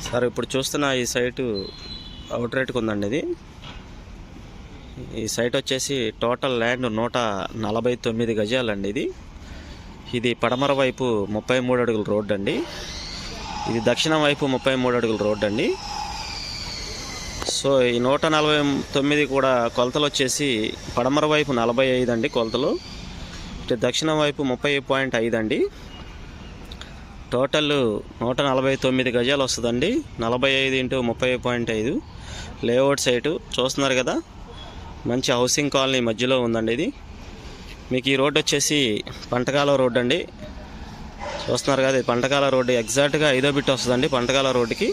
Sir ఇప్పుడు చూస్తున్న ఈ సైటు అవుట్ రేట్కి ఉందండి. ఈ సైట్ వచ్చేసి టోటల్ ల్యాండ్ 149 గజాలండి. ఇది పడమర వైపు 33 అడుగుల రోడ్డు అండి. ఇది దక్షిణం వైపు 33 అడుగుల రోడ్డు అండి. సో ఈ 149 కూడా కొలతలు వచ్చేసి పడమర వైపు 45 అండి కొలతలు, ఇటు దక్షిణం వైపు 30.5 అండి. టోటల్ 149 గజాలు వస్తుందండి. 45 × 30.5 లేఅవుట్ సైటు చూస్తున్నారు కదా, మంచి హౌసింగ్ కాలనీ మధ్యలో ఉందండి. ఇది మీకు ఈ రోడ్డు వచ్చేసి పంటకాల రోడ్డు అండి. చూస్తున్నారు కదా, ఇది పంటకాల రోడ్డు ఎగ్జాక్ట్గా 5వ బిట్ వస్తుందండి. పంటకాల రోడ్డుకి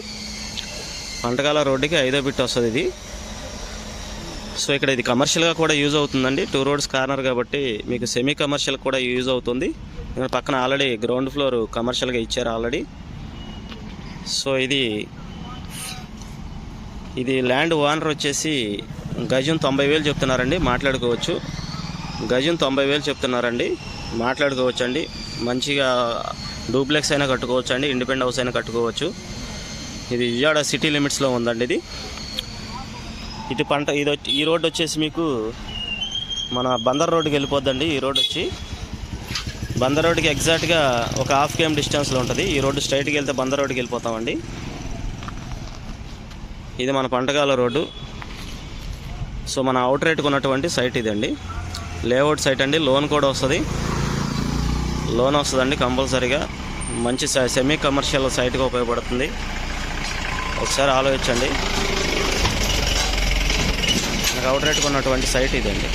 5వ బిట్ వస్తుంది ఇది. సో ఇక్కడ ఇది కమర్షియల్గా కూడా యూజ్ అవుతుందండి. 2 రోడ్స్ కార్నర్ కాబట్టి మీకు సెమీ కమర్షియల్ కూడా యూజ్ అవుతుంది. ఇక్కడ పక్కన ఆల్రెడీ గ్రౌండ్ ఫ్లోర్ కమర్షియల్గా ఇచ్చారు ఆల్రెడీ. సో ఇది ల్యాండ్ ఓనర్ వచ్చేసి గజం 90,000 చెప్తున్నారండి, మాట్లాడుకోవచ్చు. గజం 90,000 చెప్తున్నారండి, మాట్లాడుకోవచ్చు అండి. మంచిగా డూప్లెక్స్ అయినా కట్టుకోవచ్చు అండి, ఇండిపెండెంట్ హౌస్ అయినా కట్టుకోవచ్చు. ఇది విజయవాడ సిటీ లిమిట్స్లో ఉందండి. ఇది ఈ రోడ్డు వచ్చేసి మీకు మన బందర్ రోడ్డుకి వెళ్ళిపోద్దండి. ఈ రోడ్డు వచ్చి బందర్ రోడ్డుకి ఎగ్జాక్ట్గా ఒక 1/2 km డిస్టెన్స్లో ఉంటుంది. ఈ రోడ్డు స్ట్రైట్కి వెళ్తే బందర్ రోడ్డుకి వెళ్ళిపోతామండి. ఇది మన పంటకాల రోడ్డు. సో మన అవుట్ రేట్కి ఉన్నటువంటి సైట్ ఇదండి, లేఅవుట్ సైట్ అండి. లోన్ కూడా వస్తుందండి కంపల్సరీగా. మంచి సెమీ కమర్షియల్ సైట్గా ఉపయోగపడుతుంది. ఒకసారి ఆలోచించండి. నాకు అవుట్ రేట్కి ఉన్నటువంటి సైట్ ఇదండి.